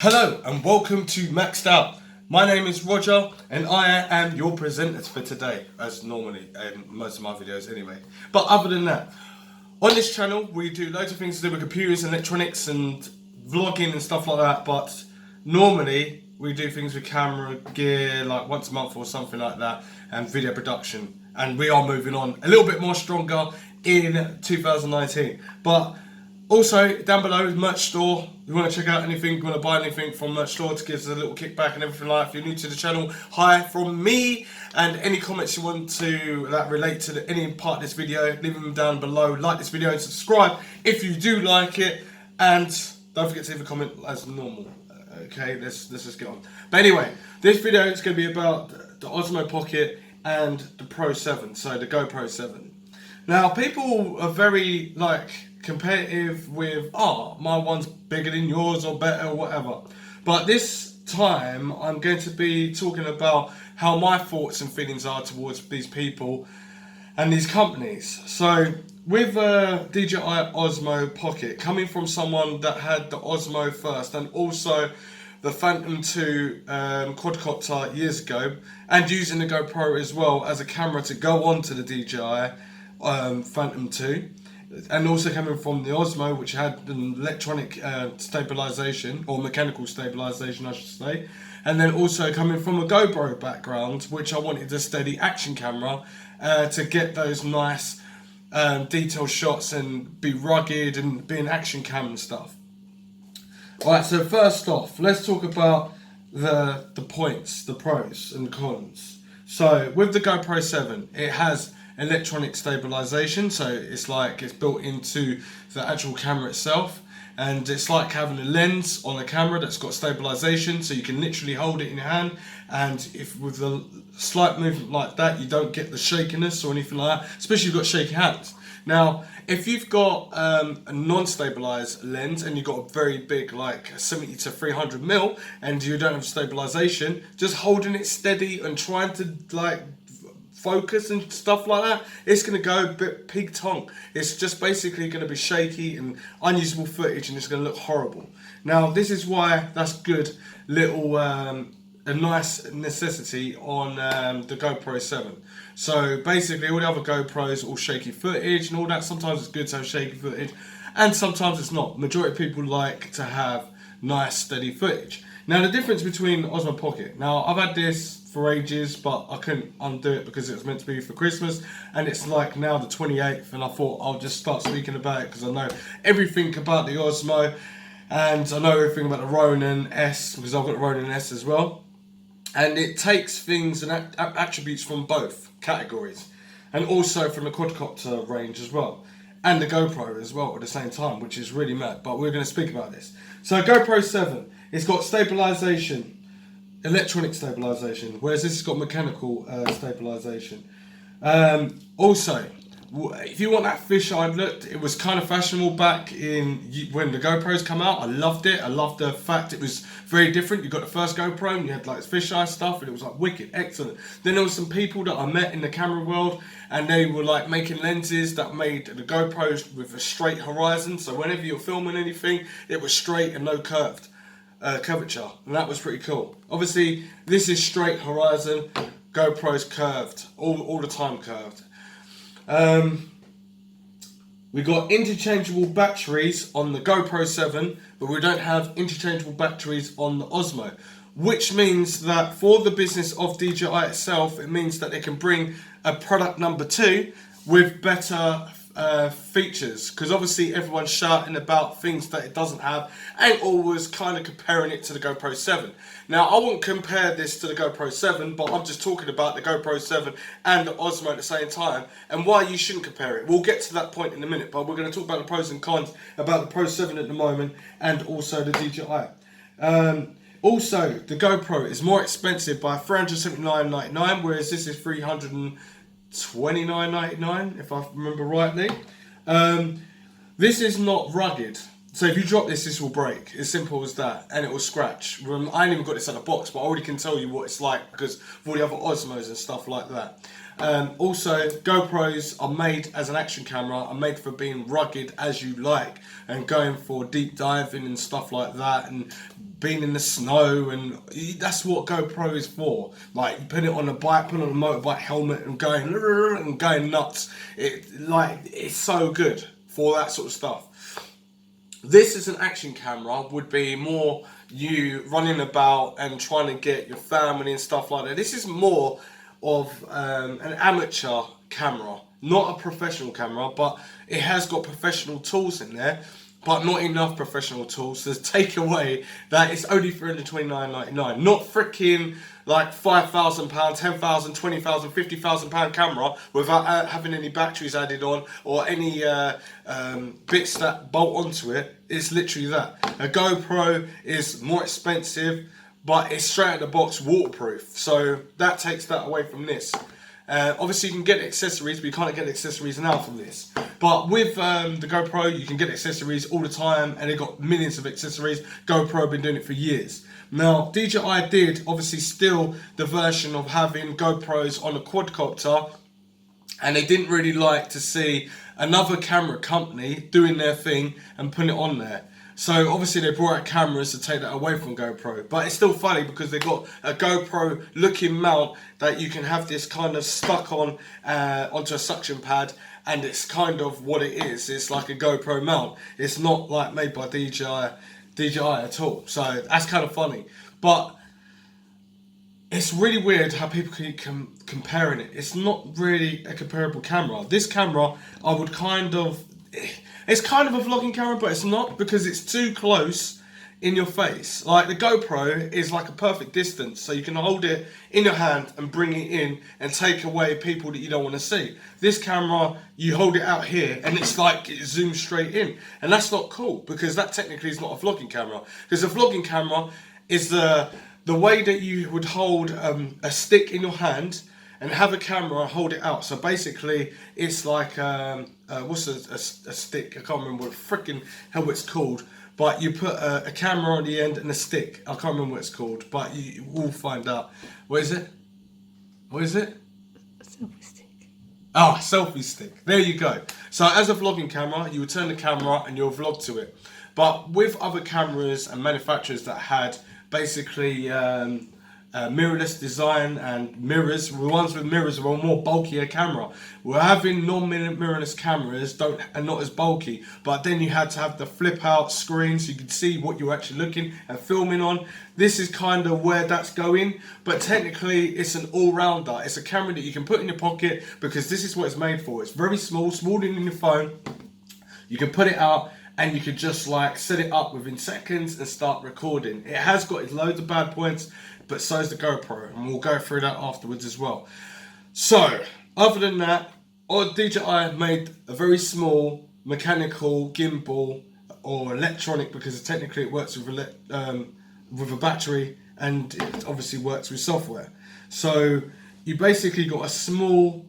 Hello and welcome to MXDOUT. My name is Roger and I am your presenter for today, as normally in most of my videos anyway. But other than that, on this channel we do loads of things to do with computers and electronics and vlogging and stuff like that, but normally we do things with camera gear like once a month or something like that, and video production. And we are moving on a little bit more stronger in 2019. But also, down below is merch store. If you want to check out anything, you want to buy anything from merch store to give us a little kickback and everything like that. If you're new to the channel, hi from me. And any comments you want to that relate to any part of this video, leave them down below. Like this video and subscribe if you do like it. And don't forget to leave a comment as normal. Okay, let's just get on. But anyway, this video is going to be about the Osmo Pocket and the Pro 7, so the GoPro 7. Now, people are very competitive with, my one's bigger than yours or better or whatever. But this time I'm going to be talking about how my thoughts and feelings are towards these people and these companies. So with DJI OSMO Pocket, coming from someone that had the Osmo first and also the Phantom 2 quadcopter years ago, and using the GoPro as well as a camera to go onto the DJI Phantom 2, and also coming from the Osmo, which had an electronic stabilization, or mechanical stabilization I should say, and then also coming from a GoPro background, which I wanted a steady action camera to get those nice detailed shots and be rugged and be an action cam and stuff. Alright, so first off, let's talk about the points, the pros and the cons. So with the GoPro 7, it has electronic stabilization, so it's built into the actual camera itself, and it's like having a lens on a camera that's got stabilization, so you can literally hold it in your hand, and if with a slight movement like that you don't get the shakiness or anything like that, especially if you've got shaky hands. Now if you've got a non-stabilized lens and you've got a very big 70 to 300mm and you don't have stabilization, just holding it steady and trying to focus and stuff like that, it's going to go a bit pig tongue. It's just basically going to be shaky and unusable footage, and it's going to look horrible. Now this is why that's good little a nice necessity on the GoPro 7. So basically all the other GoPros all shaky footage and all that. Sometimes it's good to have shaky footage and sometimes it's not. Majority of people like to have nice steady footage. Now the difference between Osmo Pocket, now I've had this for ages, but I couldn't undo it because it was meant to be for Christmas, and it's now the 28th, and I thought I'll just start speaking about it because I know everything about the Osmo, and I know everything about the Ronin S because I've got the Ronin S as well, and it takes things and attributes from both categories, and also from the quadcopter range as well, and the GoPro as well at the same time, which is really mad, but we're going to speak about this. So GoPro 7, it's got stabilization, electronic stabilization, whereas this has got mechanical stabilization. Also, if you want that fisheye look, it was kind of fashionable back in when the GoPros come out. I loved it. I loved the fact it was very different. You got the first GoPro and you had fisheye stuff, and it was wicked, excellent. Then there was some people that I met in the camera world, and they were making lenses that made the GoPros with a straight horizon. So whenever you're filming anything, it was straight and no curvature, and that was pretty cool. Obviously this is straight horizon, GoPro's curved, all the time curved. We got interchangeable batteries on the GoPro 7, but we don't have interchangeable batteries on the Osmo, which means that for the business of DJI itself, it means that they can bring a product number 2 with better features, because obviously everyone's shouting about things that it doesn't have and always kind of comparing it to the GoPro 7. Now I won't compare this to the GoPro 7, but I'm just talking about the GoPro 7 and the Osmo at the same time and why you shouldn't compare it. We'll get to that point in a minute, but we're going to talk about the pros and cons about the Pro 7 at the moment and also the DJI. Also, the GoPro is more expensive by $379.99, whereas this is $329.99 if I remember rightly. This is not rugged. So if you drop this, this will break. As simple as that, and it will scratch. I ain't even got this in a box, but I already can tell you what it's like because of all the other Osmos and stuff like that. Also, GoPros are made as an action camera, are made for being rugged as you like, and going for deep diving and stuff like that, and being in the snow, and that's what GoPro is for. Like, you put it on a bike, put on a motorbike helmet, and going nuts. It's so good for that sort of stuff. This as an action camera would be more you running about and trying to get your family and stuff like that. This is more of an amateur camera, not a professional camera, but it has got professional tools in there, but not enough professional tools to take away that it's only £329.99, not freaking like £5,000, £10,000, £20,000, £50,000 camera without having any batteries added on or any bits that bolt onto it. It's literally that. A GoPro is more expensive, but it's straight out of the box waterproof, so that takes that away from this. Obviously you can get accessories, but you can't get accessories now from this. But with the GoPro, you can get accessories all the time, and they've got millions of accessories. GoPro have been doing it for years. Now, DJI did obviously steal the version of having GoPros on a quadcopter, and they didn't really like to see another camera company doing their thing and putting it on there. So obviously they brought out cameras to take that away from GoPro, but it's still funny because they got a GoPro looking mount that you can have this kind of stuck on onto a suction pad, and it's kind of what it is. It's like a GoPro mount. It's not like made by DJI at all. So that's kind of funny, but it's really weird how people keep comparing it. It's not really a comparable camera. This camera, I would it's kind of a vlogging camera, but it's not, because it's too close in your face. Like, the GoPro is like a perfect distance, so you can hold it in your hand and bring it in and take away people that you don't want to see. This camera, you hold it out here and it's like it zooms straight in, and that's not cool, because that technically is not a vlogging camera. Because a vlogging camera is the way that you would hold a stick in your hand and have a camera and hold it out. So basically, it's like what's a stick? I can't remember what freaking hell it's called. But you put a camera on the end and a stick. I can't remember what it's called, but you will find out. What is it? What is it? A selfie stick. Ah, selfie stick. There you go. So as a vlogging camera, you would turn the camera and you'll vlog to it. But with other cameras and manufacturers that had basically mirrorless design and mirrors, the ones with mirrors were a more bulkier camera. We're having non-mirrorless cameras are not as bulky, but then you had to have the flip out screen so you could see what you're actually looking and filming on. This is kind of where that's going, but technically it's an all-rounder. It's a camera that you can put in your pocket, because this is what it's made for. It's very small, smaller than your phone. You can put it out and you could just like set it up within seconds and start recording. It has got its loads of bad points, but so is the GoPro, and we'll go through that afterwards as well. So, other than that, DJI made a very small mechanical gimbal, or electronic, because technically it works with a battery, and it obviously works with software. So you basically got a small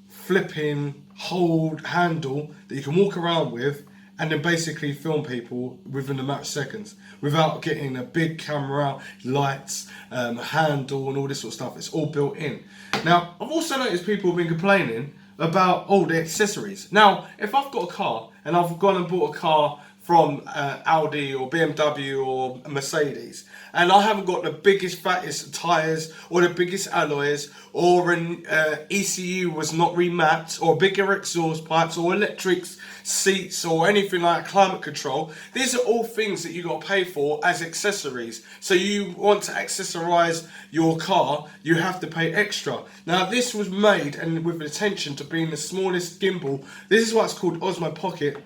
flipping handle that you can walk around with, and then basically film people within a matter of seconds without getting a big camera out, lights, handle and all this sort of stuff. It's all built in. Now, I've also noticed people have been complaining about all the accessories. Now, if I've got a car and I've gone and bought a car from Audi or BMW or Mercedes, and I haven't got the biggest, fattest tyres or the biggest alloys, or an ECU was not remapped, or bigger exhaust pipes, or electric seats, or anything like climate control, these are all things that you got to pay for as accessories. So you want to accessorize your car, you have to pay extra. Now, this was made and with attention to being the smallest gimbal. This is why it's called Osmo Pocket.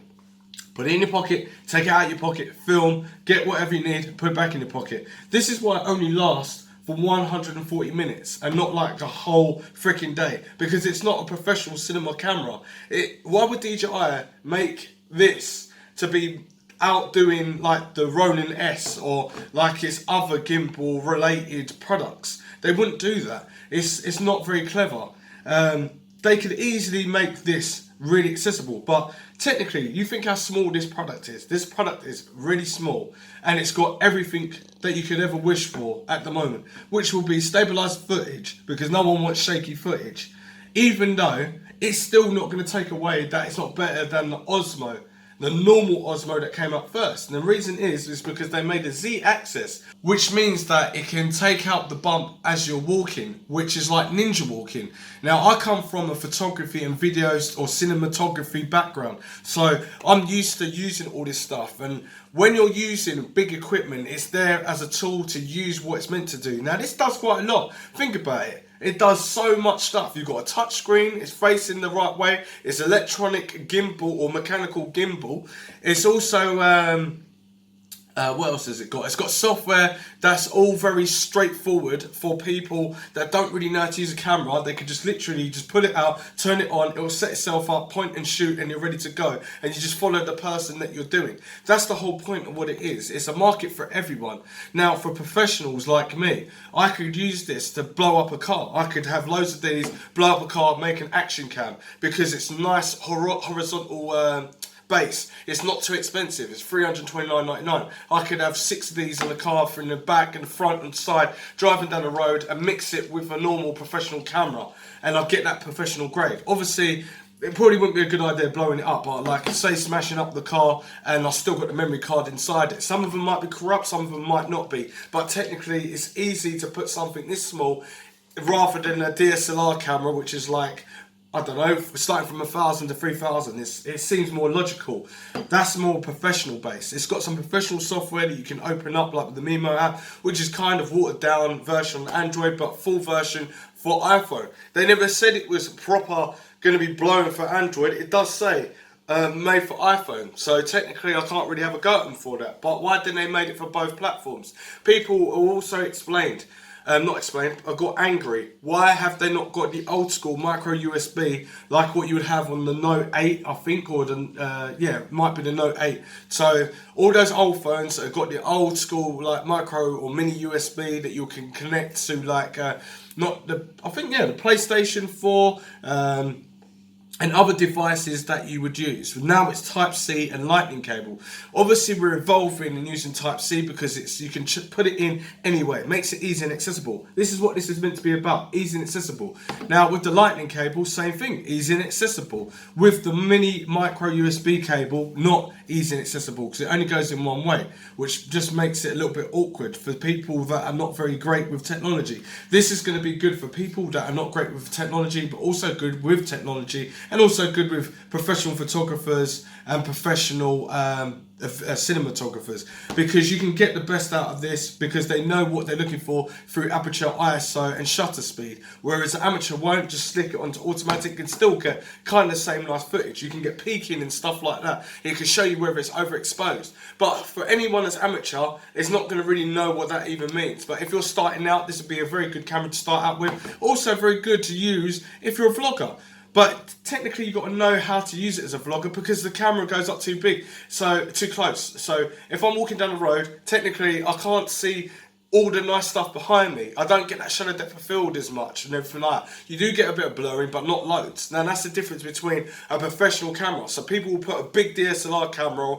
Put it in your pocket, take it out of your pocket, film, get whatever you need, put it back in your pocket. This is why it only lasts for 140 minutes and not like a whole freaking day, because it's not a professional cinema camera. Why would DJI make this to be out doing like the Ronin S or like its other gimbal related products? They wouldn't do that. It's not very clever. they could easily make this really accessible. But technically, you think how small this product is. This product is really small, and it's got everything that you could ever wish for at the moment, which will be stabilized footage, because no one wants shaky footage, even though it's still not going to take away that it's not better than the Osmo, the normal Osmo that came up first. And the reason is because they made a Z-axis, which means that it can take out the bump as you're walking, which is like ninja walking. Now, I come from a photography and videos or cinematography background, so I'm used to using all this stuff. And when you're using big equipment, it's there as a tool to use what it's meant to do. Now, this does quite a lot. Think about it. It does so much stuff. You've got a touch screen, it's facing the right way, it's electronic gimbal or mechanical gimbal. It's also, what else has it got? It's got software that's all very straightforward for people that don't really know how to use a camera. They can just literally just put it out, turn it on, it will set itself up, point and shoot, and you're ready to go. And you just follow the person that you're doing. That's the whole point of what it is. It's a market for everyone. Now, for professionals like me, I could use this to blow up a car. I could have loads of these, blow up a car, make an action cam, because it's nice horizontal base. It's not too expensive. It's $329.99. I could have 6 of these in the car from the back and the front and side, driving down the road, and mix it with a normal professional camera, and I'll get that professional grade. Obviously, it probably wouldn't be a good idea blowing it up, but like say smashing up the car and I've still got the memory card inside it. Some of them might be corrupt, some of them might not be, but technically it's easy to put something this small rather than a DSLR camera, which is like, I don't know, starting from 1,000 to 3,000. It seems more logical. That's more professional based. It's got some professional software that you can open up, like with the MXDOUT app, which is kind of watered down version on Android, but full version for iPhone. They never said it was proper going to be blown for Android. It does say made for iPhone, so technically I can't really have a go at them for that. But why didn't they make it for both platforms? People also explained. I got angry. Why have they not got the old school micro USB like what you would have on the Note 8, I think, or the, it might be the Note 8. So all those old phones have got the old school like micro or mini USB that you can connect to like, the PlayStation 4, and other devices that you would use. Now it's Type-C and Lightning cable. Obviously we're evolving and using Type-C because you can put it in anyway. It makes it easy and accessible. This is what this is meant to be about, easy and accessible. Now with the Lightning cable, same thing, easy and accessible. With the mini micro USB cable, not easy and accessible because it only goes in one way, which just makes it a little bit awkward for people that are not very great with technology. This is going to be good for people that are not great with technology, but also good with technology, and also good with professional photographers and professional cinematographers, because you can get the best out of this because they know what they're looking for through aperture, ISO and shutter speed, whereas an amateur won't. Just stick it onto automatic and still get kind of the same nice footage. You can get peaking and stuff like that. It can show you whether it's overexposed, but for anyone that's amateur, it's not going to really know what that even means. But if you're starting out, this would be a very good camera to start out with. Also very good to use if you're a vlogger. But technically you've got to know how to use it as a vlogger because the camera goes up too big, so too close. So if I'm walking down the road, technically I can't see all the nice stuff behind me. I don't get that shallow depth of field as much and everything like that. You do get a bit of blurring, but not loads. Now that's the difference between a professional camera. So people will put a big DSLR camera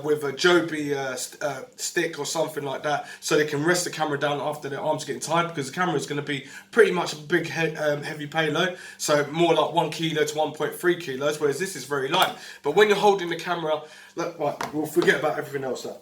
with a Joby stick or something like that, so they can rest the camera down after their arms are getting tired, because the camera is going to be pretty much a big heavy payload, so more like 1 kilo to 1.3 kilos, whereas this is very light. But when you're holding the camera, look, right, we'll forget about everything else now,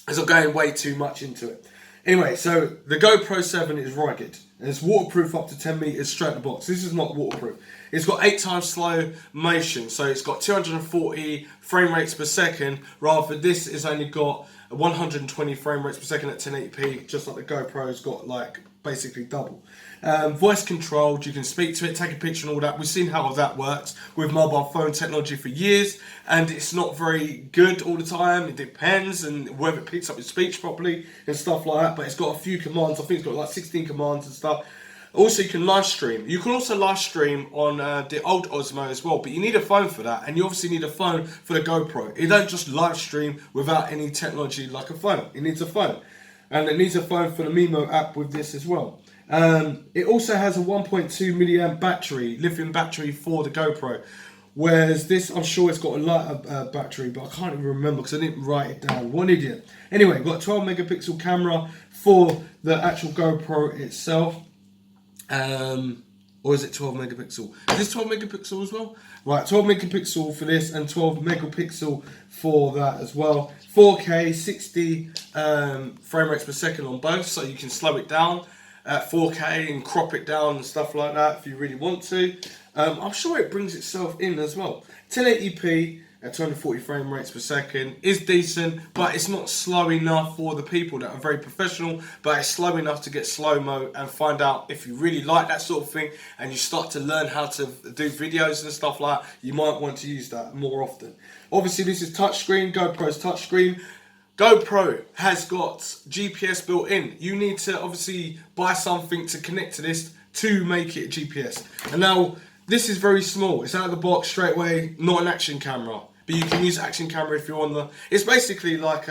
as I'm going way too much into it. Anyway, so the GoPro 7 is rugged, and it's waterproof up to 10 meters straight in the box. This is not waterproof. It's got 8 times slow motion, so it's got 240 frame rates per second, rather this has only got 120 frame rates per second at 1080p, just like the GoPro's got like basically double. Voice controlled, you can speak to it, take a picture and all that. We've seen how that works with mobile phone technology for years, and it's not very good all the time. It depends and whether it picks up your speech properly and stuff like that, but it's got a few commands. I think it's got like 16 commands and stuff. Also, you can live stream. You can also live stream on the old Osmo as well, but you need a phone for that, and you obviously need a phone for the GoPro. It don't just live stream without any technology like a phone. It needs a phone, and it needs a phone for the MXDOUT app with this as well. It also has a 1.2 milliamp battery, lithium battery for the GoPro. Whereas this, I'm sure it's got a lighter battery, but I can't even remember because I didn't write it down. What an idiot. Anyway, got a 12 megapixel camera for the actual GoPro itself. Or is it 12 megapixel? Is this 12 megapixel as well? Right, 12 megapixel for this and 12 megapixel for that as well. 4K, 60 frame rates per second on both, so you can slow it down at 4K and crop it down and stuff like that if you really want to. I'm sure it brings itself in as well. 1080p at 240 frame rates per second is decent, but it's not slow enough for the people that are very professional, but it's slow enough to get slow-mo and find out if you really like that sort of thing and you start to learn how to do videos and stuff like that, you might want to use that more often. Obviously, this is touchscreen, GoPro's touchscreen. GoPro has got GPS built in. You need to obviously buy something to connect to this to make it GPS. And now, this is very small. It's out of the box straight away, not an action camera. But you can use action camera if you're on the... It's basically like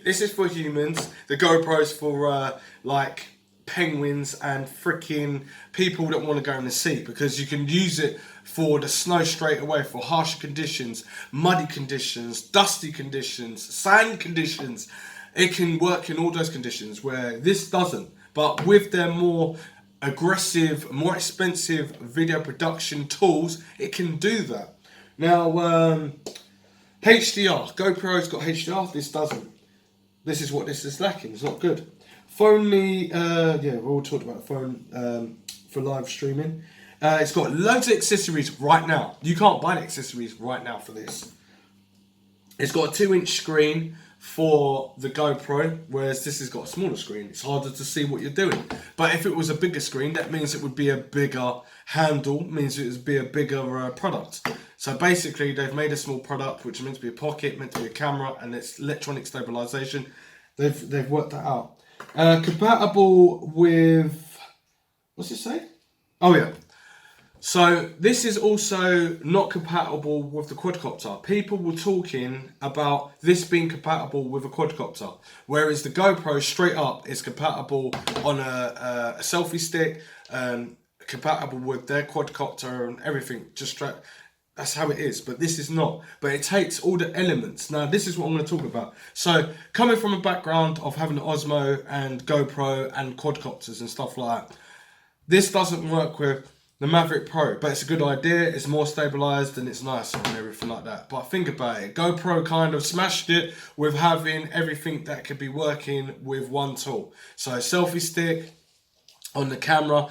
this is for humans. The GoPro's for like penguins and freaking people that want to go in the sea, because you can use it for the snow straight away, for harsher conditions, muddy conditions, dusty conditions, sand conditions. It can work in all those conditions where this doesn't. But with their more aggressive, more expensive video production tools, it can do that. Now, HDR. GoPro's got HDR, this doesn't. This is what this is lacking, it's not good. Phonely, yeah, we all talked about phone for live streaming. It's got loads of accessories right now. You can't buy the accessories right now for this. It's got a 2-inch screen for the GoPro, whereas this has got a smaller screen. It's harder to see what you're doing. But if it was a bigger screen, that means it would be a bigger handle, means it would be a bigger product. So basically, they've made a small product, which is meant to be a pocket, meant to be a camera, and it's electronic stabilization. They've worked that out. Compatible with, what's it say? Oh yeah. So this is also not compatible with the quadcopter. People were talking about this being compatible with a quadcopter, whereas the GoPro straight up is compatible on a selfie stick, compatible with their quadcopter and everything. Just straight. That's how it is, but this is not. But it takes all the elements. Now, this is what I'm going to talk about. So, coming from a background of having an Osmo and GoPro and quadcopters and stuff like that, this doesn't work with the Maverick Pro, but it's a good idea. It's more stabilized and it's nicer and everything like that. But think about it. GoPro kind of smashed it with having everything that could be working with one tool. So, selfie stick on the camera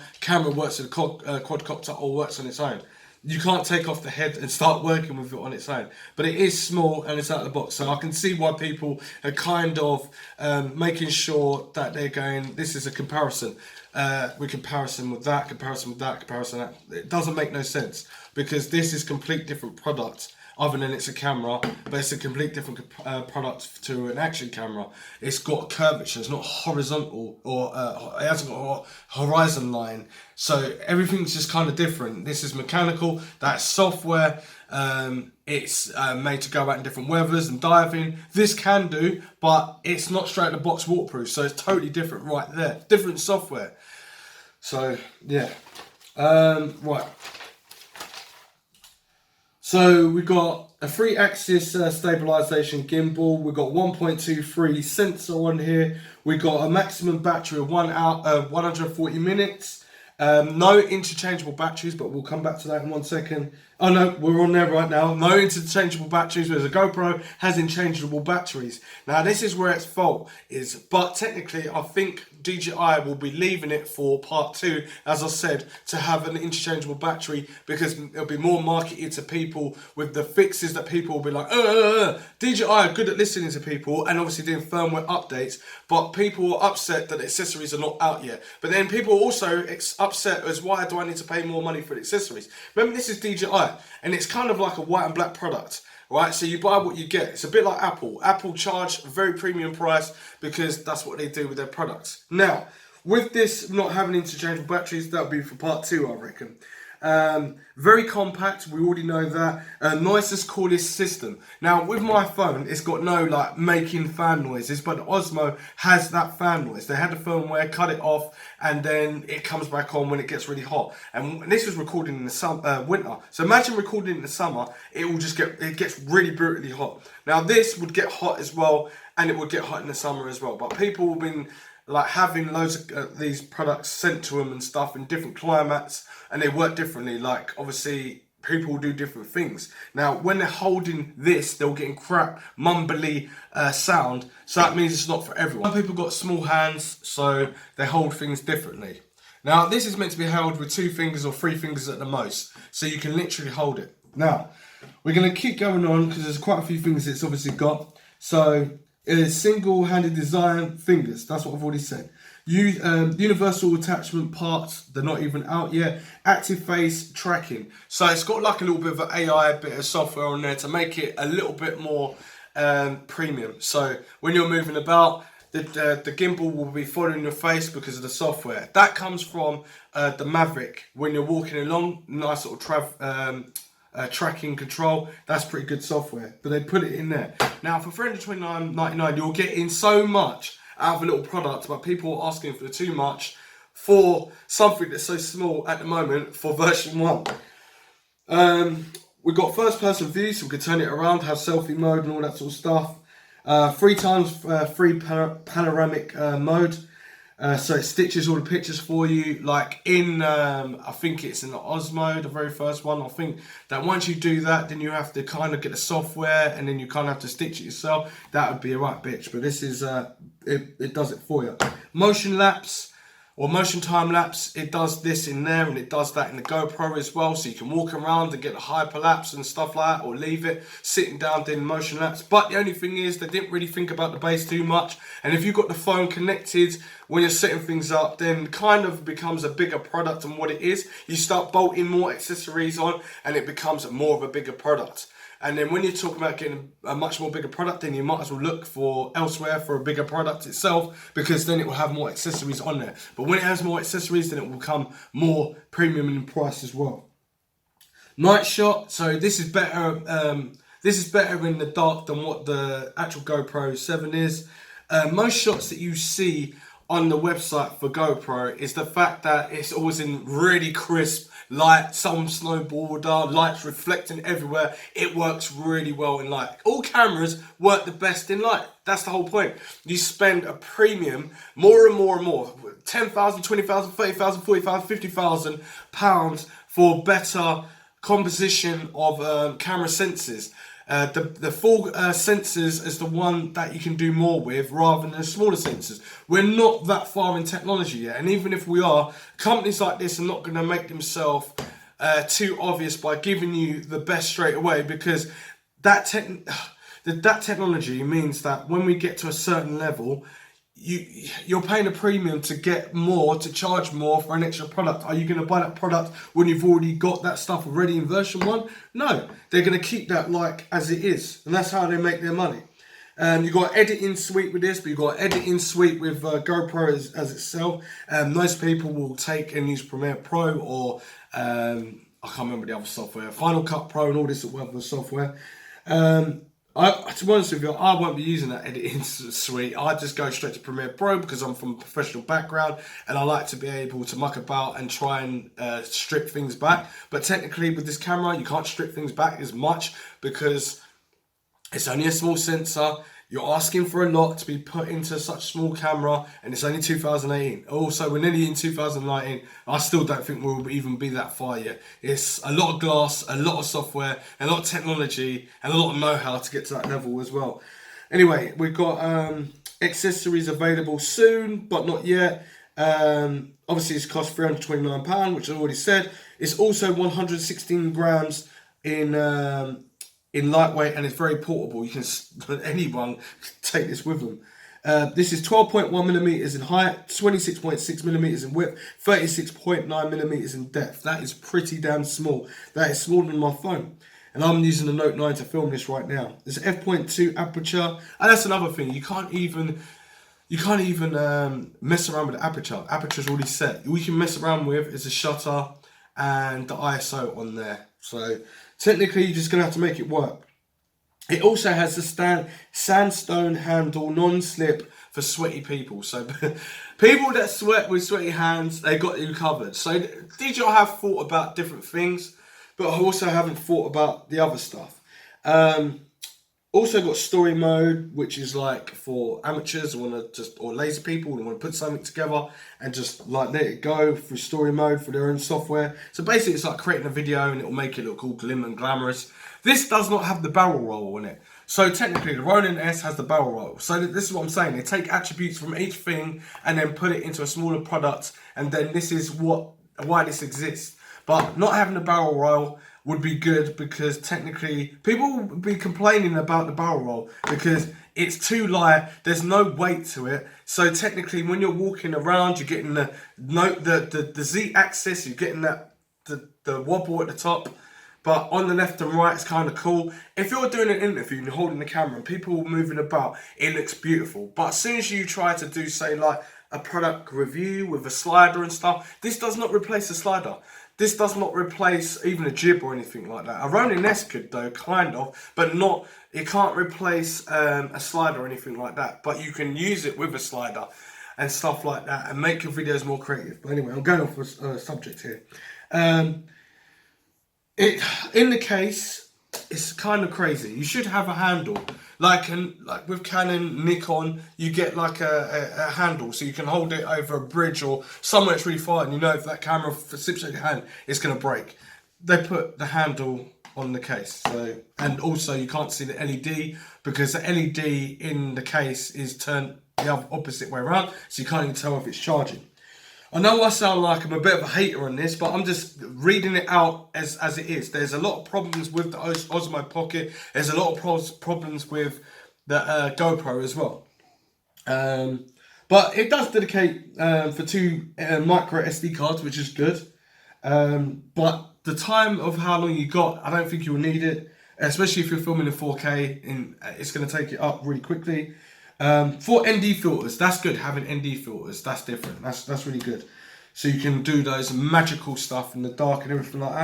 works with a quadcopter or works on its own. You can't take off the head and start working with it on its own. But it is small and it's out of the box. So I can see why people are kind of making sure that they're going, this is a comparison. Comparison with that, comparison with that, comparison with that. It doesn't make no sense, because this is complete different product. Other than it's a camera, but it's a complete different product to an action camera. It's got curvature, it's not horizontal, or it hasn't got a horizon line. So everything's just kind of different. This is mechanical, that's software. It's made to go out in different weathers and diving. This can do, but it's not straight in the box waterproof. So it's totally different right there. Different software. So, yeah. Right. So we've got a 3-axis stabilization gimbal. We've got 1.23 sensor on here. We've got a maximum battery of 140 minutes. No interchangeable batteries, but we'll come back to that in 1 second. Oh no, we're on there right now. No interchangeable batteries, whereas the GoPro has interchangeable batteries. Now this is where its fault is, but technically I think DJI will be leaving it for part 2, as I said, to have an interchangeable battery, because it'll be more marketed to people with the fixes that people will be like, DJI are good at listening to people and obviously doing firmware updates, but people are upset that the accessories are not out yet. But then people are also upset as, why do I need to pay more money for the accessories? Remember, this is DJI, and it's kind of like a white and black product. Right, so you buy what you get. It's a bit like Apple. Apple charge a very premium price because that's what they do with their products. Now, with this not having interchangeable batteries, that'll be for part 2, I reckon. Very compact, we already know that. Nicest, coolest system. Now with my phone, it's got no like making fan noises, but the Osmo has that fan noise. They had the firmware, cut it off, and then it comes back on when it gets really hot. And this was recording in the winter. So imagine recording in the summer, it gets really brutally hot. Now this would get hot as well, and it would get hot in the summer as well. But people have been like having loads of these products sent to them and stuff in different climates, and they work differently. Like obviously people do different things. Now when they're holding this, they're getting crap mumbly sound, so that means it's not for everyone. Some people got small hands, so they hold things differently. Now this is meant to be held with 2 fingers or 3 fingers at the most, so you can literally hold it. Now we're going to keep going on because there's quite a few things it's obviously got. So single-handed design fingers, that's what I've already said. Universal attachment parts, they're not even out yet. Active face tracking, so it's got like a little bit of an AI bit of software on there to make it a little bit more premium. So when you're moving about, the gimbal will be following your face because of the software. That comes from the Maverick. When you're walking along, nice little tracking control, that's pretty good software, but they put it in there. Now for $329.99 you're getting so much out of a little product, but people are asking for too much for something that's so small at the moment for version 1. We've got first person view, so we can turn it around, have selfie mode and all that sort of stuff. 3x3 panoramic mode. So it stitches all the pictures for you, like in, I think it's in the Osmo, the very first one. I think that once you do that, then you have to kind of get the software, and then you kind of have to stitch it yourself. That would be a right bitch, but this is, it does it for you. Motion lapse, or motion time lapse, it does this in there, and it does that in the GoPro as well, so you can walk around and get the hyperlapse and stuff like that, or leave it sitting down doing motion lapse. But the only thing is, they didn't really think about the base too much, and if you've got the phone connected when you're setting things up, then kind of becomes a bigger product than what it is. You start bolting more accessories on, and it becomes more of a bigger product. And then when you're talking about getting a much more bigger product, then you might as well look for elsewhere for a bigger product itself, because then it will have more accessories on there. But when it has more accessories, then it will become more premium in price as well. Night shot, so this is better. This is better in the dark than what the actual GoPro 7 is. Most shots that you see on the website for GoPro is the fact that it's always in really crisp light, some snowboarder, lights reflecting everywhere. It works really well in light. All cameras work the best in light. That's the whole point. You spend a premium, more and more and more, 10,000, 20,000, 30,000, 40,000, 50,000 pounds for better composition of camera sensors. The full sensors is the one that you can do more with rather than the smaller sensors. We're not that far in technology yet, and even if we are, companies like this are not going to make themselves too obvious by giving you the best straight away, because that technology means that when we get to a certain level, you're paying a premium to get more, to charge more for an extra product. Are you going to buy that product when you've already got that stuff already in version 1? No, they're going to keep that like as it is, and that's how they make their money. You've got editing suite with this, but you've got editing suite with GoPro as itself. Most people will take and use Premiere Pro or I can't remember the other software, Final Cut Pro and all this other software. To be honest with you, I won't be using that editing suite. I just go straight to Premiere Pro because I'm from a professional background and I like to be able to muck about and try and strip things back. But technically with this camera, you can't strip things back as much because it's only a small sensor. You're asking for a lot to be put into such a small camera, and it's only 2018. Also, we're nearly in 2019. I still don't think we'll even be that far yet. It's a lot of glass, a lot of software, a lot of technology, and a lot of know-how to get to that level as well. Anyway, we've got accessories available soon, but not yet. Obviously, it's cost £329, which I already said. It's also 116 grams in lightweight, and it's very portable. You can, anyone can take this with them. This is 12.1 millimeters in height, 26.6 millimeters in width, 36.9 millimeters in depth. That is pretty damn small. That is smaller than my phone. And I'm using the Note 9 to film this right now. There's an f.2 aperture, and that's another thing. You can't even mess around with the aperture. Aperture's already set. All you can mess around with is a shutter and the ISO on there. So technically you're just going to have to make it work. It also has the sandstone handle, non-slip for sweaty people. So people that sweat with sweaty hands, they got you covered. So DJI have thought about different things, but I also haven't thought about the other stuff. Also got story mode, which is like for amateurs or lazy people who want to put something together and just like let it go through story mode for their own software. So basically it's like creating a video and it will make it look all glim and glamorous. This does not have the barrel roll on it. So technically the Ronin S has the barrel roll. So this is what I'm saying. They take attributes from each thing and then put it into a smaller product, and then this is why this exists. But not having a barrel roll would be good, because technically people will be complaining about the barrel roll because it's too light, there's no weight to it. So technically when you're walking around, you're getting the Z axis, you're getting the wobble at the top, but on the left and right it's kind of cool. If you're doing an interview and you're holding the camera and people are moving about, it looks beautiful. But as soon as you try to do, say, like a product review with a slider and stuff, this does not replace a slider. This does not replace even a jib or anything like that. A Ronin S could though, kind of, but not. It can't replace a slider or anything like that. But you can use it with a slider and stuff like that and make your videos more creative. But anyway, I'm going off a subject here. In the case, it's kind of crazy. You should have a handle, like with Canon, Nikon, you get like a handle so you can hold it over a bridge or somewhere it's really far, and you know if that camera slips out your hand, it's gonna break. They put the handle on the case, and also you can't see the LED because the LED in the case is turned the opposite way around, so you can't even tell if it's charging. I know I sound like I'm a bit of a hater on this, but I'm just reading it out as it is. There's a lot of problems with the Osmo Pocket. There's a lot of problems with the GoPro as well. But it does dedicate for 2 micro SD cards, which is good. But the time of how long you got, I don't think you'll need it, especially if you're filming in 4K. It's going to take it up really quickly. For ND filters, that's good. Having ND filters, that's different. That's really good. So you can do those magical stuff in the dark and everything like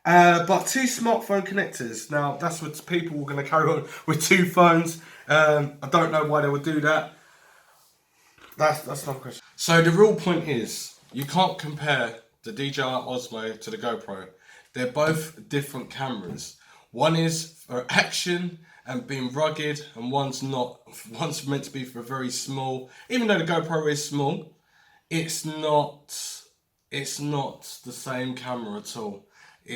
that. But 2 smartphone connectors. Now that's what people are going to carry on with 2 phones. I don't know why they would do that. That's another question. So the real point is, you can't compare the DJI Osmo to the GoPro. They're both different cameras. One is for action and being rugged, and one's not. One's meant to be for very small. Even though the GoPro is small, it's not the same camera at all. To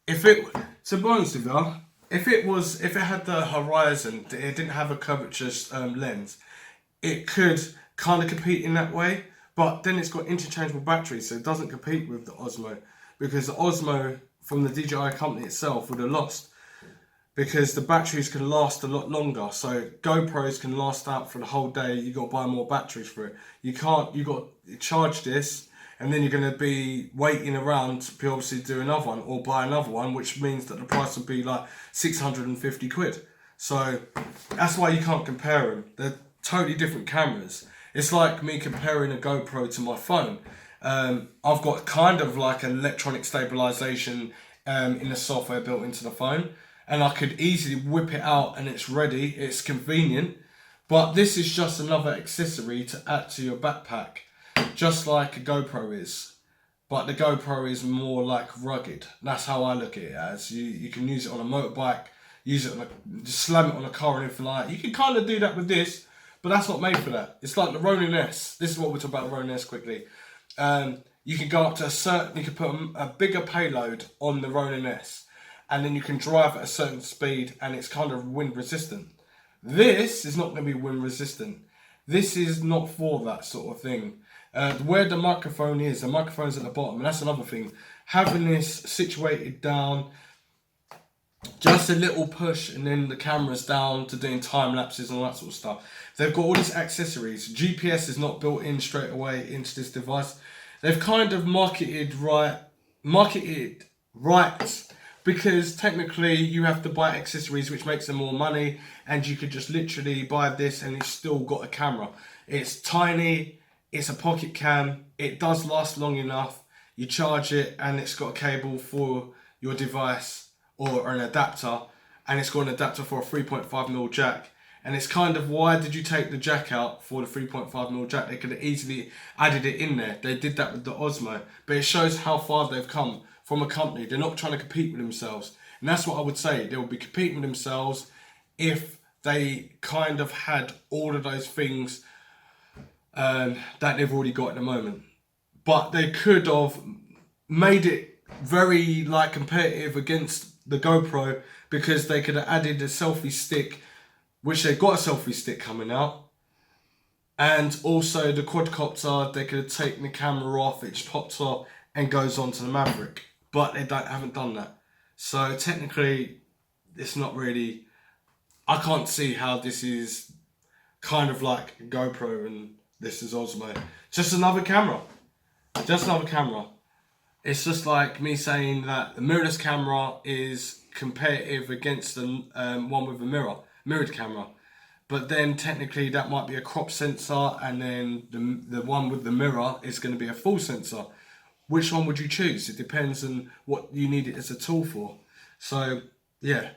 be honest with you, if it had the horizon, it didn't have a curvature lens, it could kind of compete in that way. But then it's got interchangeable batteries, so it doesn't compete with the Osmo, because the Osmo from the DJI company itself would have lost, because the batteries can last a lot longer. So GoPros can last out for the whole day. You got to buy more batteries for it. You got to charge this, and then you're going to be waiting around to obviously do another one or buy another one, which means that the price will be like 650 quid. So that's why you can't compare them. They're totally different cameras. It's like me comparing a GoPro to my phone. I've got kind of like an electronic stabilization in the software built into the phone, and I could easily whip it out and it's ready, it's convenient. But this is just another accessory to add to your backpack, just like a GoPro is. But the GoPro is more like rugged. That's how I look at it as. You can use it on a motorbike, just slam it on a car and everything like that. You can kind of do that with this, but that's not made for that. It's like the Ronin S. This is what we're talking about, the Ronin S quickly. You can go up to you can put a bigger payload on the Ronin S, and then you can drive at a certain speed, and it's kind of wind resistant. This is not going to be wind resistant. This is not for that sort of thing. Where the microphone's at the bottom, and that's another thing. Having this situated down, just a little push, and then the camera's down to doing time lapses and all that sort of stuff. They've got all these accessories. GPS is not built in straight away into this device. They've kind of marketed right, because technically you have to buy accessories, which makes them more money, and you could just literally buy this and it's still got a camera. It's tiny, it's a pocket cam, it does last long enough. you charge it, and it's got a cable for your device or an adapter, and it's got an adapter for a 3.5mm jack. And it's kind of, why did you take the jack out for the 3.5mm jack? They could have easily added it in there. They did that with the Osmo. But it shows how far they've come from a company. They're not trying to compete with themselves. And that's what I would say. They would be competing with themselves if they kind of had all of those things that they've already got at the moment. But they could have made it very like competitive against the GoPro, because they could have added a selfie stick, which they've got a selfie stick coming out, and also the quadcopter, they could have taken the camera off, it just pops off and goes onto the Maverick, but they haven't done that. So technically, it's not really, I can't see how this is kind of like GoPro and this is Osmo. Just another camera, just another camera. It's just like me saying that the mirrorless camera is competitive against the one with a mirrored camera. But then technically that might be a crop sensor, and then the one with the mirror is going to be a full sensor. Which one would you choose? It depends on what you need it as a tool for. So yeah,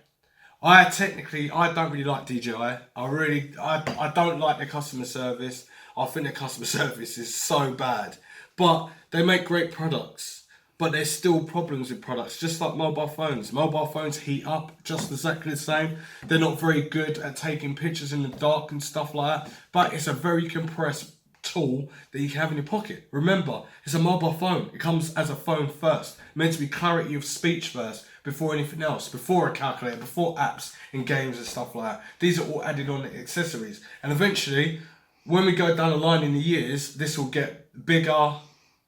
I don't really like DJI. I don't like their customer service. I think their customer service is so bad. But they make great products. But there's still problems with products, just like mobile phones. Mobile phones heat up just exactly the same. They're not very good at taking pictures in the dark and stuff like that. But it's a very compressed tool that you can have in your pocket. Remember, it's a mobile phone. It comes as a phone first. Meant to be clarity of speech first, before anything else, before a calculator, before apps and games and stuff like that. These are all added on accessories. And eventually, when we go down the line in the years, this will get bigger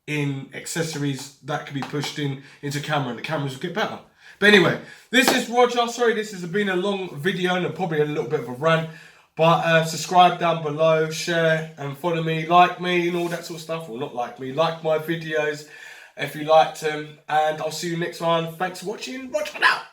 in accessories that can be pushed into camera, and the cameras will get better. But anyway, this is Roger. Sorry, this has been a long video and probably a little bit of a rant. But subscribe down below, share and follow me, like me and all that sort of stuff. Well, not like me, like my videos if you liked them. And I'll see you next one. Thanks for watching. Roger out.